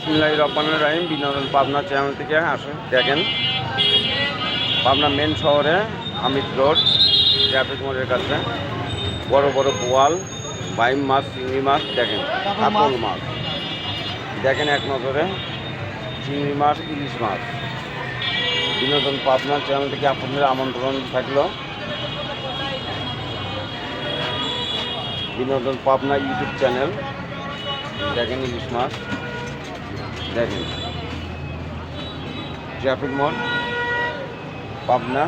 বিসমিল্লাহির রহমানির রহিম। বিনোদন পাবনা চ্যানেল থেকে আসুন দেখেন, পাবনা মেন শহরে আমিদ রোড ট্রাফিক মোড়ের কাছে বড় বড় বোয়াল, বাইম মাছ, চিংড়ি মাছ দেখেন, কাতল মাছ দেখেন এক নজরে, চিংড়ি মাছ, ইলিশ মাছ। বিনোদন পাবনা চ্যানেল থেকে আপনাদের আমন্ত্রণ থাকলো। বিনোদন পাবনা ইউটিউব চ্যানেল দেখেন, ইলিশ মাছ দেখেন, ট্রাফিক মোড় পাবনা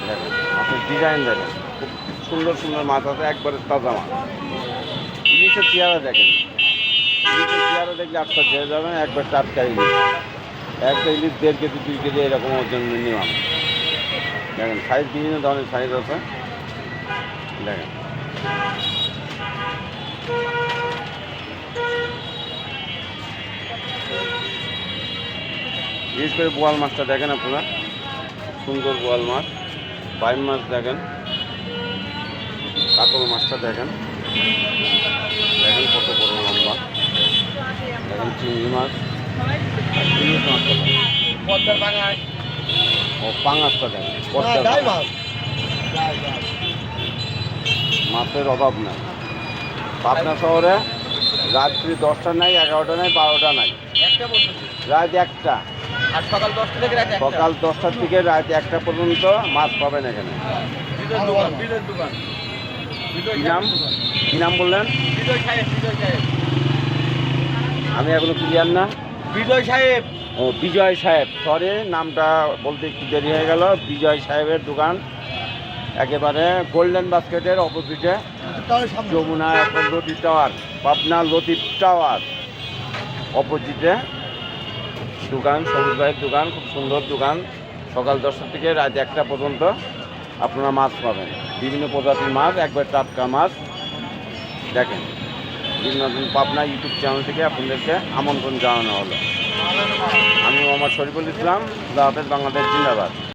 দেখেন, আপনার ডিজাইন দেখেন, খুব সুন্দর সুন্দর মাছ আছে, একবারে তাজা মাছ। ইলিশের চেহারা দেখেন, ইলিশের চেহারা দেখলে আপনার যেয়ে যাবেন, একবার টাটকা ইলিশ, একটা ইলিশ 1.5 কেজি 2 কেজি এরকম ওজন মিনিমাম। দেখেন সাইজ, বিভিন্ন ধরনের সাইজ আছে দেখেন। বিশেষ করে বোয়াল মাছটা দেখেন আপনারা, সুন্দর বোয়াল মাছ, বাইম মাছ দেখেন, কাতল মাছটা দেখেন, দেখেন কত বড় লম্বা, দেখেন চিংড়ি মাছ, ইলিশ মাছটা ও পাঙাশটা দেখেন, মাছের অভাব নাই পাবনা শহরে। রাত্রি 10টা নাই, 11টা নাই, 12টা নাই, রাত 1টা, সকাল 10টার থেকে রাত 1টা পর্যন্ত মাছ পাবেন এখানে। কি নাম বললেন? আমি এখনো ক্লিয়ার না। বিজয় সাহেব। ও বিজয় সাহেব, সরি নামটা বলতে একটু দেরি হয়ে গেল। বিজয় সাহেবের দোকান একেবারে গোল্ডেন বাস্কেটের অপোজিটে, যমুনা এখন লতিফ টাওয়ার, পাবনা লতিফ টাওয়ার অপোজিটে দোকান, সবুজ ভাইয়ের দোকান, খুব সুন্দর দোকান। সকাল 10টা থেকে রাত 1টা পর্যন্ত আপনারা মাছ পাবেন, বিভিন্ন প্রজাতির মাছ, একবার টাটকা মাছ দেখেন। বিনোদন পাবনা ইউটিউব চ্যানেল থেকে আপনাদেরকে আমন্ত্রণ জানানো হলো। আমি মোহাম্মদ শরীফুল ইসলাম, আল্লাহ হাফেজ, বাংলাদেশ জিন্দাবাদ।